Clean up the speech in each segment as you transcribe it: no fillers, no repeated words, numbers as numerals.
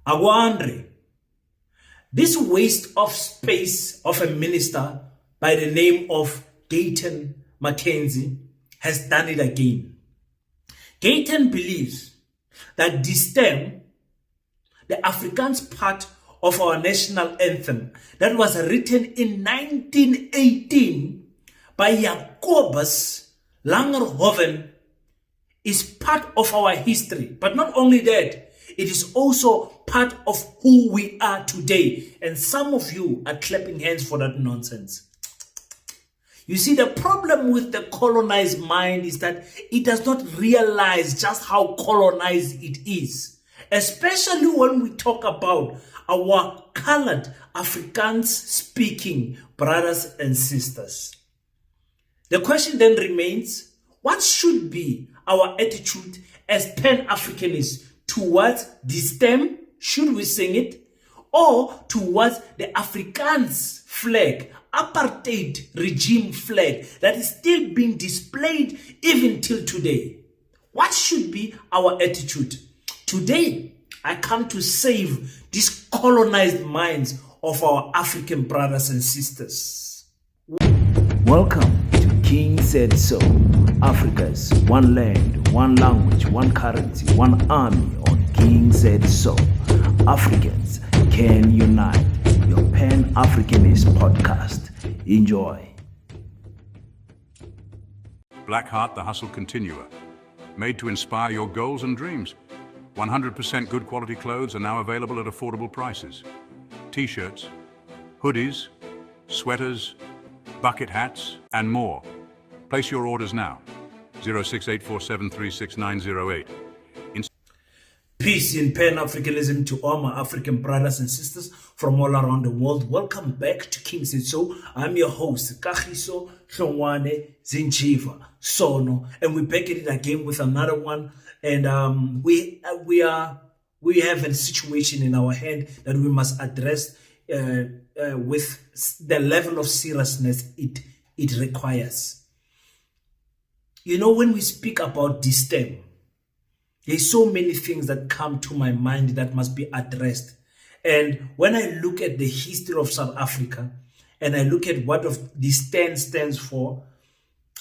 Awandre, this waste of space of a minister by the name of Gayton Mckenzie has done it again. Gayton believes that this term, the Afrikaans part of our national anthem that was written in 1918 by Jacobus Langerhoven, is part of our history. But not only that, it is also part of who we are today. And some of you are clapping hands for that nonsense. You see, the problem with the colonized mind is that it does not realize just how colonized it is. Especially when we talk about our colored Afrikaans speaking brothers and sisters. The question then remains, what should be our attitude as Pan-Africanists towards this term? Should we sing it? Or towards the Afrikaans flag, apartheid regime flag that is still being displayed even till today? What should be our attitude? Today, I come to save these colonized minds of our African brothers and sisters. Welcome to King Said So, Africa's one land, one language, one currency, one army on King Said So. Africans can unite. Your Pan-Africanist podcast. Enjoy. Blackheart, the hustle continuer. Made to inspire your goals and dreams. 100% good quality clothes are now available at affordable prices. T-shirts, hoodies, sweaters, bucket hats, and more. Place your orders now. 06847366908. Peace in Pan-Africanism to all my African brothers and sisters from all around the world. Welcome back to King Said So. I'm your host, Kagiso Hlongwane Zinjiva Sono, and we're back at it again with another one. And we have a situation in our hand that we must address with the level of seriousness it requires. You know, when we speak about this term, there's so many things that come to my mind that must be addressed. And when I look at the history of South Africa and I look at what this term stands for,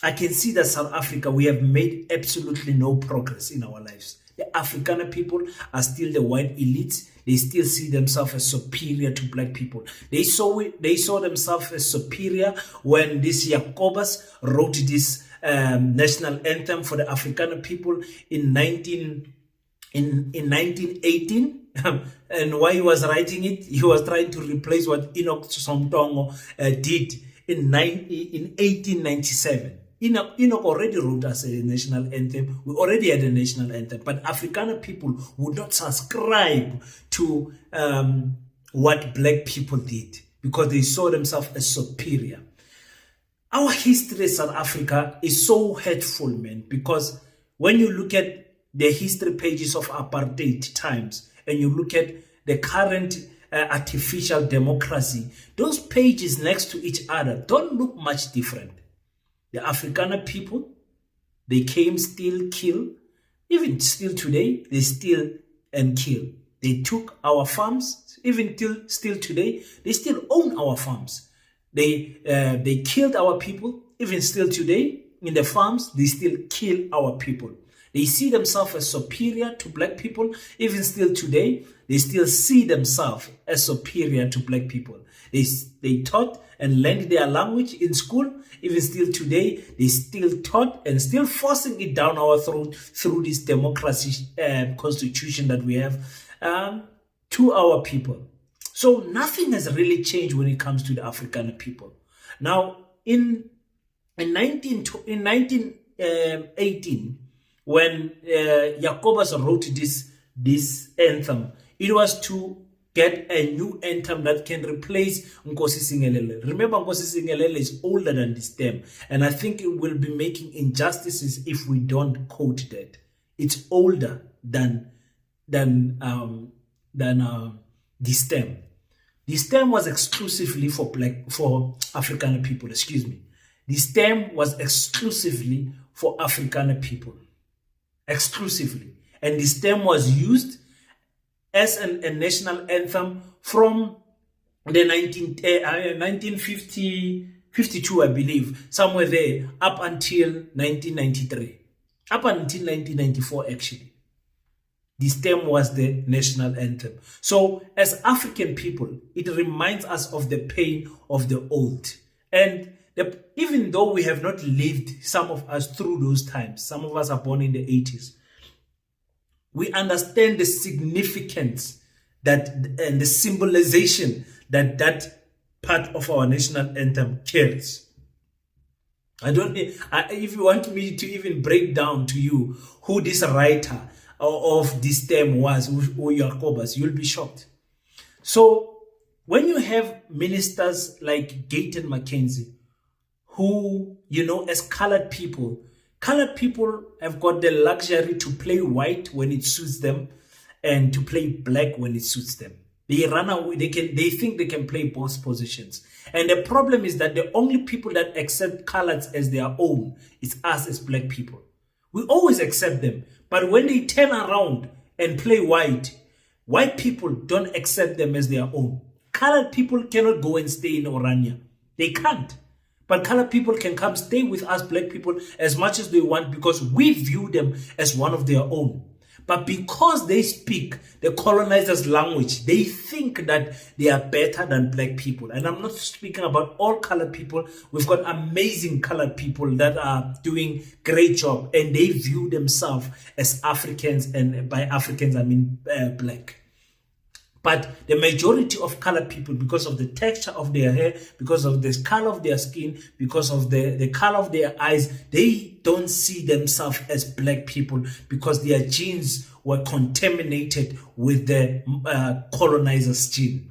I can see that South Africa, we have made absolutely no progress in our lives. The Afrikaner people are still the white elites. They still see themselves as superior to black people. They saw themselves as superior when this Jacobus wrote this national anthem for the Afrikaner people in 1918. And while he was writing it, he was trying to replace what Enoch Sontongo did in 1897. Enoch already wrote us a national anthem. We already had a national anthem, but Afrikaner people would not subscribe to what black people did because they saw themselves as superior. Our history in South Africa is so hurtful, man, because when you look at the history pages of apartheid times and you look at the current artificial democracy, those pages next to each other don't look much different. The Afrikaner people, they came, steal, kill. Even still today, they steal and kill. They took our farms. Even still today, they still own our farms. They killed our people. Even still today, in the farms, they still kill our people. They see themselves as superior to black people. Even still today, they still see themselves as superior to black people. They taught and learned their language in school. Even still today, they still taught and still forcing it down our throat through this democracy constitution that we have to our people. So nothing has really changed when it comes to the Afrikaner people. Now, in 1918, when Jacobus wrote this anthem, it was to get a new anthem that can replace Nkosi Singelele. Remember, Nkosi Singelele is older than this term, and I think it will be making injustices if we don't quote that. It's older than this term. This term was exclusively for Afrikaner people. Excuse me. This term was exclusively for Afrikaner people. Exclusively. And this term was used as a national anthem from the 1952, I believe, somewhere there, up until 1993. Up until 1994, actually. The stem was the national anthem. So, as African people, it reminds us of the pain of the old. And even though we have not lived, some of us, through those times, some of us are born in the 80s, we understand the significance and the symbolization that part of our national anthem carries. If you want me to even break down to you who this writer of this stem was, or Jacobus, you'll be shocked. So when you have ministers like Gayton Mckenzie, who, as colored people have got the luxury to play white when it suits them and to play black when it suits them. They run away. They think they can play both positions. And the problem is that the only people that accept colors as their own is us as black people. We always accept them. But when they turn around and play white people don't accept them as their own. Colored people cannot go and stay in Orania. They can't. But colored people can come stay with us black people as much as they want because we view them as one of their own. But because they speak the colonizers' language, they think that they are better than black people. And I'm not speaking about all colored people. We've got amazing colored people that are doing great job. And they view themselves as Africans. And by Africans, I mean black. But the majority of colored people, because of the texture of their hair, because of the color of their skin, because of the color of their eyes, they don't see themselves as black people because their genes were contaminated with the colonizer's gene.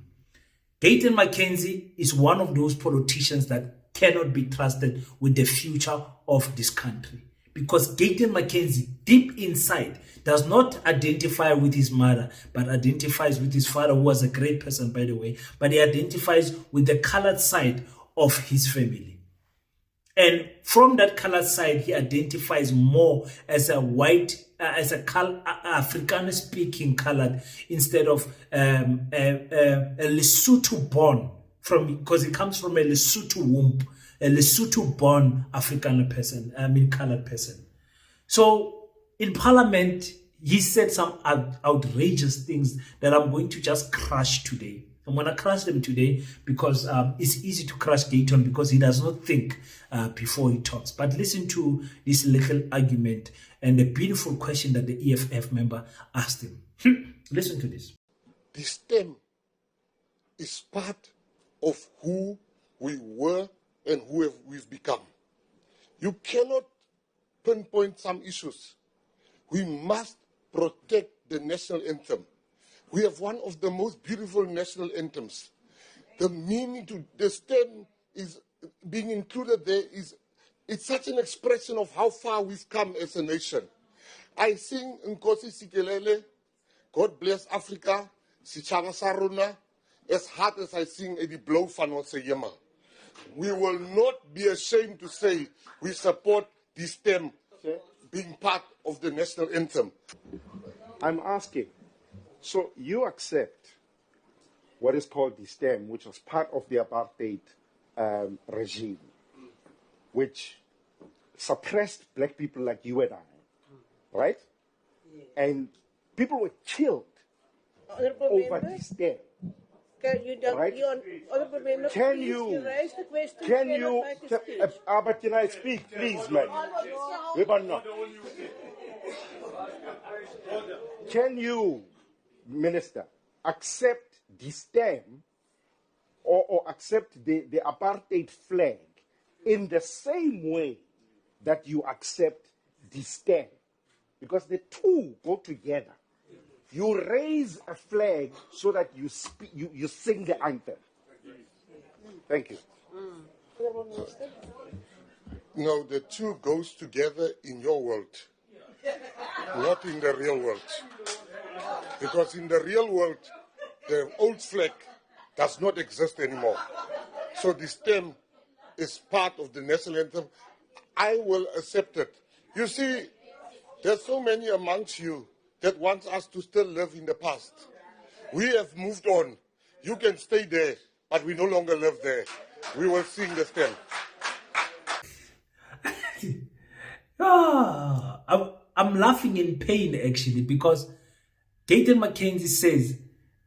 Gayton Mckenzie is one of those politicians that cannot be trusted with the future of this country. Because Gayton Mckenzie, deep inside, does not identify with his mother, but identifies with his father, who was a great person, by the way. But he identifies with the colored side of his family. And from that colored side, he identifies more as a white, as a Afrikaner-speaking colored, instead of a Lesotho-born, because he comes from a Lesotho womb. A Lesotho-born Afrikaner person, colored person. So in Parliament, he said some outrageous things that I'm going to just crush today. I'm going to crush them today because it's easy to crush Gayton because he does not think before he talks. But listen to this little argument and the beautiful question that the EFF member asked him. Listen to this. The stem is part of who we were and who we've become. You cannot pinpoint some issues. We must protect the national anthem. We have one of the most beautiful national anthems. The meaning to the stem is being included there it's such an expression of how far we've come as a nation. I sing Nkosi Sikelele, God bless Africa, Sichanga Saruna, as hard as I sing Eddie Blow Fano Seyema. We will not be ashamed to say we support the stem being part of the national anthem. I'm asking, so you accept what is called the stem, which was part of the apartheid regime, which suppressed black people like you and I, right? And people were killed over the stem. Can you don't, right? Can you raise the question? But can I speak, please, man? Can you, Minister, accept the stem or accept the apartheid flag in the same way that you accept the stem? Because the two go together. You raise a flag so that you sing the anthem. Thank you. No, the two goes together in your world, not in the real world. Because in the real world, the old flag does not exist anymore. So the stem is part of the national anthem. I will accept it. You see, there's so many amongst you that wants us to still live in the past. We have moved on. You can stay there, but we no longer live there. We will sing the stem. I'm laughing in pain actually, because Gayton Mckenzie says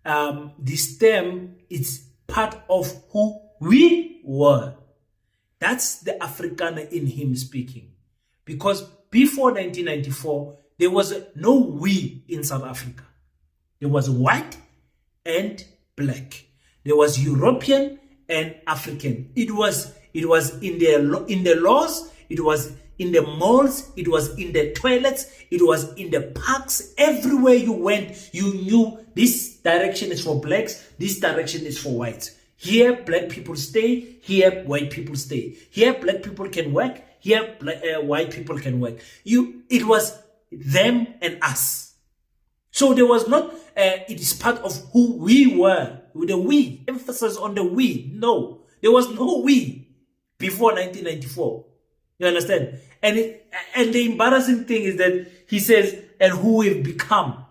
the stem is part of who we were. That's the Afrikaner in him speaking. Because before 1994, there was no we in South Africa. There was white and black. There was European and African. It was in the laws, it was in the malls, it was in the toilets, it was in the parks. Everywhere you went, you knew this direction is for blacks, this direction is for whites. Here, black people stay, here, white people stay. Here, black people can work, here, white people can work. It was them and us. So there was not, it is part of who we were. The we, emphasis on the we. No, there was no we before 1994. You understand? And the embarrassing thing is that he says, and who we've become.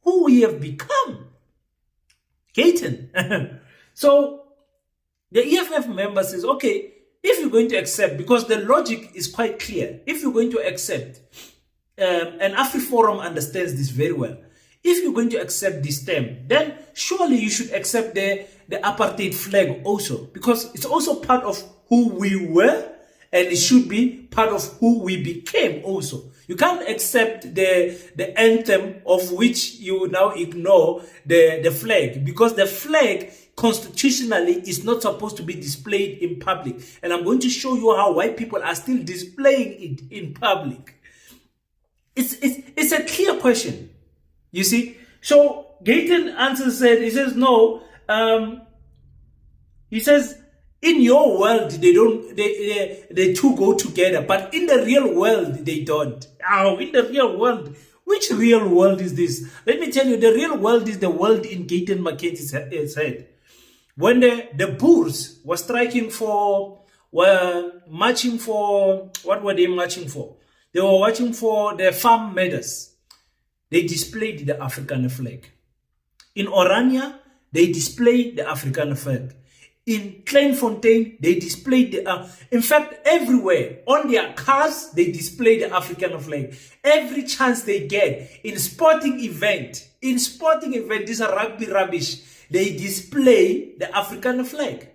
Who we have become. Gayton. So the EFF member says, okay, if you're going to accept, because the logic is quite clear, if you're going to accept, and AfriForum understands this very well, if you're going to accept this term, then surely you should accept the apartheid flag also, because it's also part of who we were, and it should be part of who we became also. You can't accept the anthem of which you now ignore the flag, because the flag constitutionally is not supposed to be displayed in public. And I'm going to show you how white people are still displaying it in public. It's a clear question. You see? So Gayton said, he says, no, he says, in your world, they two go together, but in the real world, they don't. Oh, in the real world. Which real world is this? Let me tell you, the real world is the world in Gayton Mckenzie's head. When the Boers were marching for, what were they marching for? They were marching for the farm matters. They displayed the Afrikaner flag. In Orania, they displayed the Afrikaner flag. In Kleinfontein, they displayed in fact, everywhere, on their cars, they display the Afrikaner flag. Every chance they get, in sporting event, this is a rugby rubbish, they display the Afrikaner flag.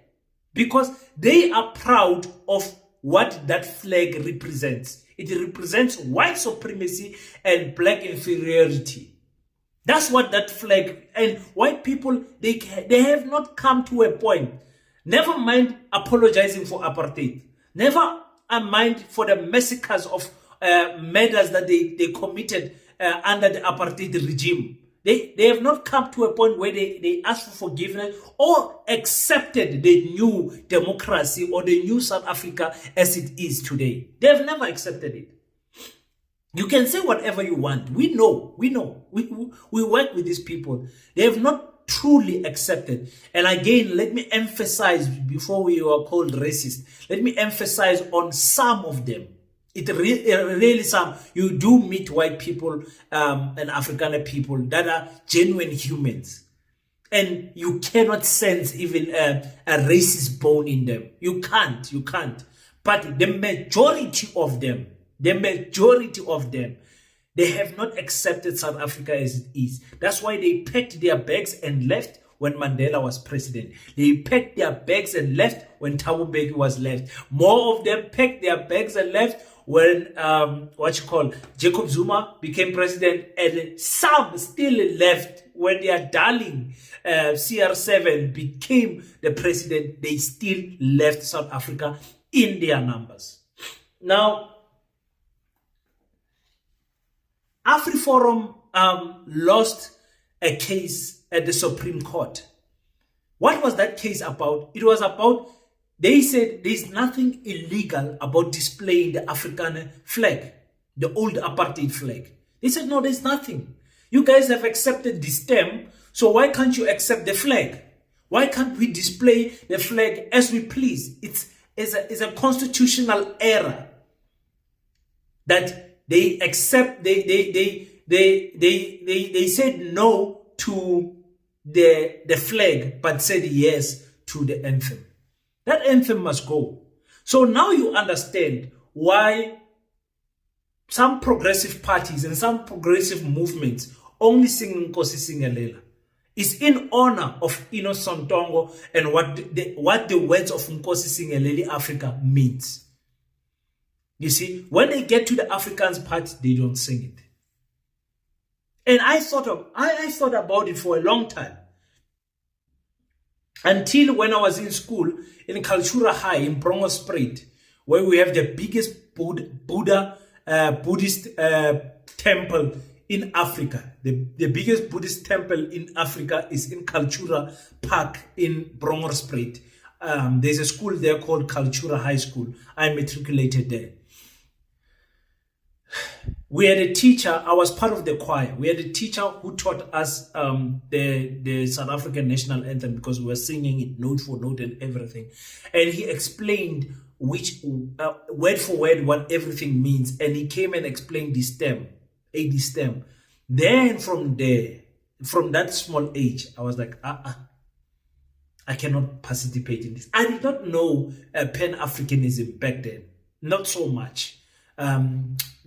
Because they are proud of what that flag represents. It represents white supremacy and black inferiority. That's what that flag, and white people, they have not come to a point. Never mind apologizing for apartheid. Never mind for the massacres of murders that they committed under the apartheid regime. They have not come to a point where they ask for forgiveness or accepted the new democracy or the new South Africa as it is today. They have never accepted it. You can say whatever you want. We know. We work with these people. They have not truly accepted. And again, let me emphasize, before we are called racist, let me emphasize on some of them. It really some. You do meet white people and Afrikaner people that are genuine humans. And you cannot sense even a racist bone in them. You can't. But the majority of them, they have not accepted South Africa as it is. That's why they packed their bags and left when Mandela was president. They packed their bags and left when Thabo Mbeki was left. More of them packed their bags and left when Jacob Zuma became president, and some still left when their darling CR7 became the president. They still left South Africa in their numbers. Now, AfriForum lost a case at the Supreme Court. What was that case about? It was about, they said there's nothing illegal about displaying the Afrikaner flag, the old apartheid flag. They said, no, there's nothing. You guys have accepted this term, so why can't you accept the flag? Why can't we display the flag as we please? It's a constitutional error that they accept. They said no to the flag but said yes to the anthem. That anthem must go. So now you understand why some progressive parties and some progressive movements only sing Nkosi Singelela. It's in honor of Innocent Tongo and what the words of Nkosi Singeleli Africa means. You see, when they get to the Afrikaans part, they don't sing it. And I thought about it for a long time. Until when I was in school, in Cultura High in Brongospruit, where we have the biggest Buddhist temple in Africa. The biggest Buddhist temple in Africa is in Cultura Park in Brongospruit. There's a school there called Cultura High School. I matriculated there. We had a teacher, I was part of the choir. We had a teacher who taught us the South African national anthem because we were singing it note for note and everything. And he explained which word for word what everything means. And he came and explained the stem, AD stem. Then from there, from that small age, I was like, I cannot participate in this. I did not know Pan-Africanism back then. Not so much.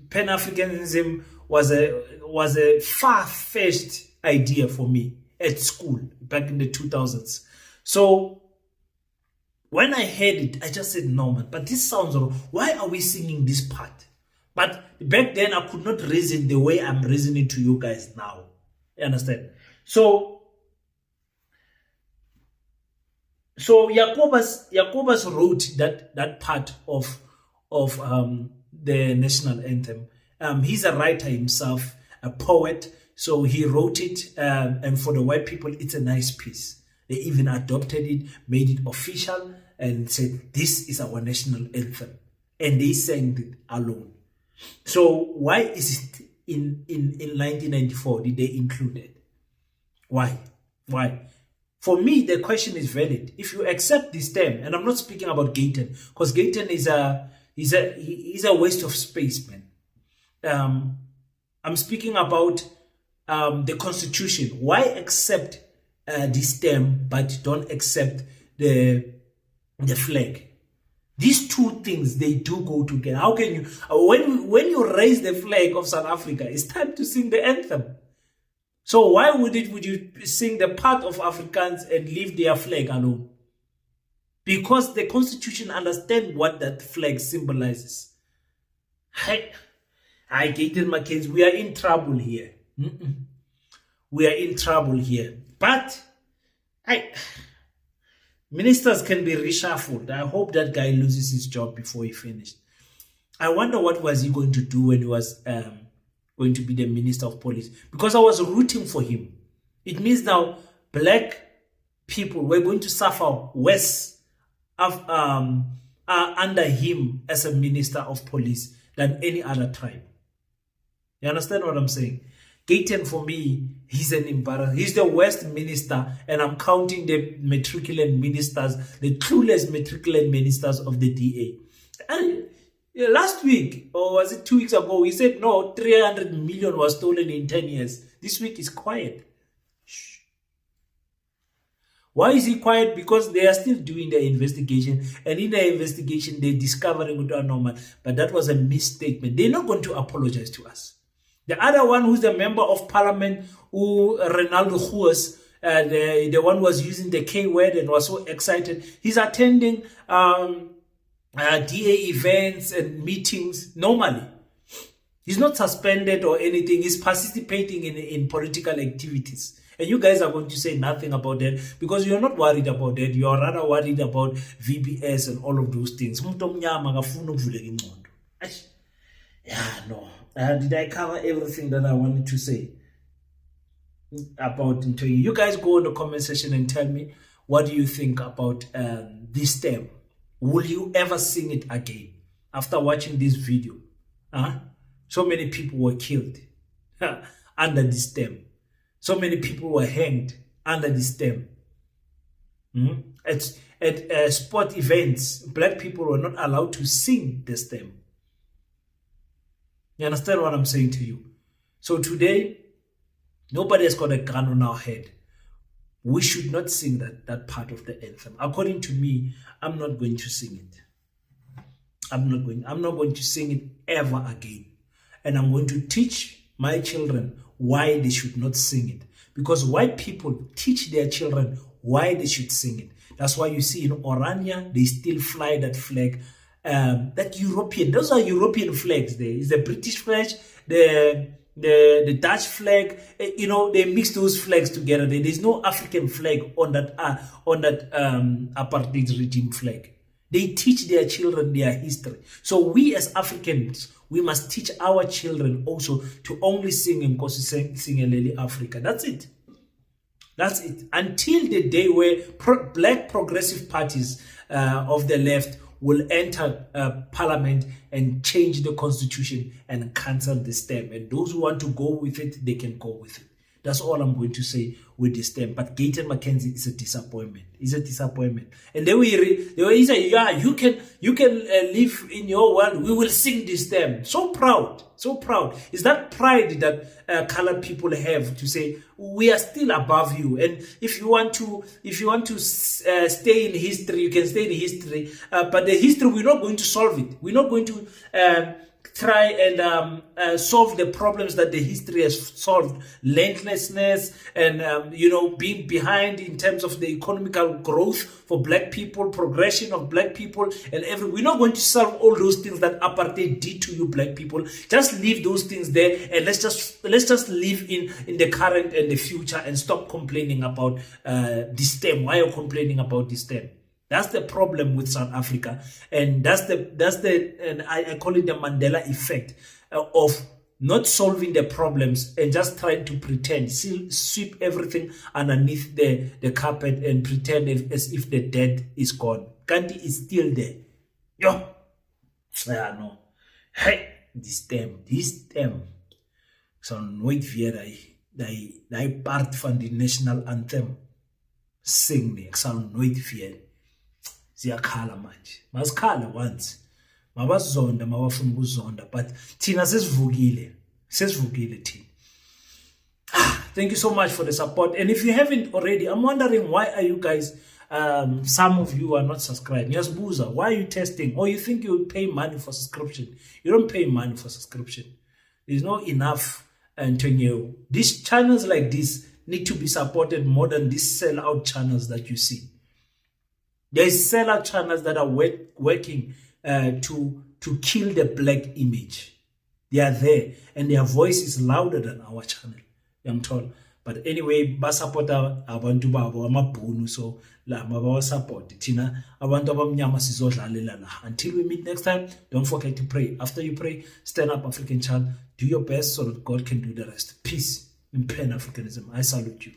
Pan-Africanism was a far-fetched idea for me at school back in the 2000s. So when I heard it, I just said, no, man, but this sounds wrong. Why are we singing this part? But back then, I could not reason the way I'm reasoning to you guys now. You understand? So Jacobus wrote that part of the national anthem. He's a writer himself, a poet, so he wrote it, and for the white people, it's a nice piece. They even adopted it, made it official, and said, this is our national anthem. And they sang it alone. So why is it in 1994 did they include it? Why? For me, the question is valid. If you accept this term, and I'm not speaking about Gayton, because Gayton is a waste of space, man. I'm speaking about the Constitution. Why accept this term but don't accept the flag? These two things, they do go together. How can you, when you raise the flag of South Africa, it's time to sing the anthem. So why would you sing the part of Afrikaans and leave their flag alone? Because the Constitution understands what that flag symbolizes. I Gayton Mckenzie, we are in trouble here. We are in trouble here. But ministers can be reshuffled. I hope that guy loses his job before he finished. I wonder what was he going to do when he was going to be the Minister of Police. Because I was rooting for him. It means now black people were going to suffer worse under him as a Minister of Police than any other tribe. You understand what I'm saying? Gayton, for me, he's an embarrassment. He's the worst minister, and I'm counting the matriculant ministers, the clueless matriculant ministers of the DA. And last week, or was it 2 weeks ago, he said, no, 300 million was stolen in 10 years. This week is quiet. Shh. Why is he quiet? Because they are still doing their investigation, and in their investigation, they're discovering what are normal. But that was a misstatement. They're not going to apologize to us. The other one who's a member of parliament, who Ronaldo Goos, the one who was using the K word and was so excited, he's attending DA events and meetings normally. He's not suspended or anything. He's participating in political activities. And you guys are going to say nothing about that because you're not worried about that. You are rather worried about VBS and all of those things. Yeah, no. Did I cover everything that I wanted to say about Ntoyi? You guys go in the comment section and tell me what do you think about this term. Will you ever sing it again after watching this video? So many people were killed under this term. So many people were hanged under this term. At sport events, black people were not allowed to sing this term. You understand what I'm saying to you? So today, nobody has got a gun on our head. we should not sing that part of the anthem. According to me, I'm not going to sing it. I'm not going to sing it ever again. And I'm going to teach my children why they should not sing it. Because white people teach their children why they should sing it. That's why you see in Orania, they still fly that flag. That European, those are European flags there. It's the British flag, the Dutch flag, they mix those flags together. There's no African flag on that apartheid regime flag. They teach their children their history. So we as Africans, we must teach our children also to only sing Nkosi Singilele Africa. That's it. That's it. Until the day where black progressive parties of the left will enter parliament and change the constitution and cancel the stem. And those who want to go with it, they can go with it. That's all I'm going to say with this stem. But Gayton Mckenzie is a disappointment. It's a disappointment. And they will say, yeah, you can live in your world. We will sing this stem. So proud. So proud. It's that pride that colored people have to say, we are still above you. And if you want to stay in history, you can stay in history. But the history, we're not going to solve it. We're not going to try and solve the problems that the history has solved. Landlessness and being behind in terms of the economical growth for black people, progression of black people, and we're not going to solve all those things that apartheid did to you black people. Just leave those things there and let's just live in the current and the future and stop complaining about this stem. Why are you complaining about this stem? That's the problem with South Africa, and that's and I call it the Mandela effect of not solving the problems and just trying to pretend, sweep everything underneath the carpet and pretend as if the dead is gone. Kanti is still there. Yo, yeah, no. Hey, this stem. So nooit weer die part van die national anthem sing nie. Ek sal nooit weer. Ziyakhala manje. Masikhala once. Mabazonda mabafuna ukuzonda, but thina sesivukile thina. Thank you so much for the support. And if you haven't already, I'm wondering, why are you guys some of you are not subscribed. Yes, Booza, why are you testing? Or you think you will pay money for subscription? You don't pay money for subscription. There's not enough. Antonio, these channels like this need to be supported more than these sellout channels that you see. There's sellout channels that are working to kill the black image. They are there, and their voice is louder than our channel, I'm told. But anyway, basupporta abantu babo amabhunu, so la mabawa support thina abantu abamnyama sizodlalela la. Until we meet next time, don't forget to pray. After you pray, stand up, African child, do your best so that God can do the rest. Peace in Pan-Africanism. I salute you.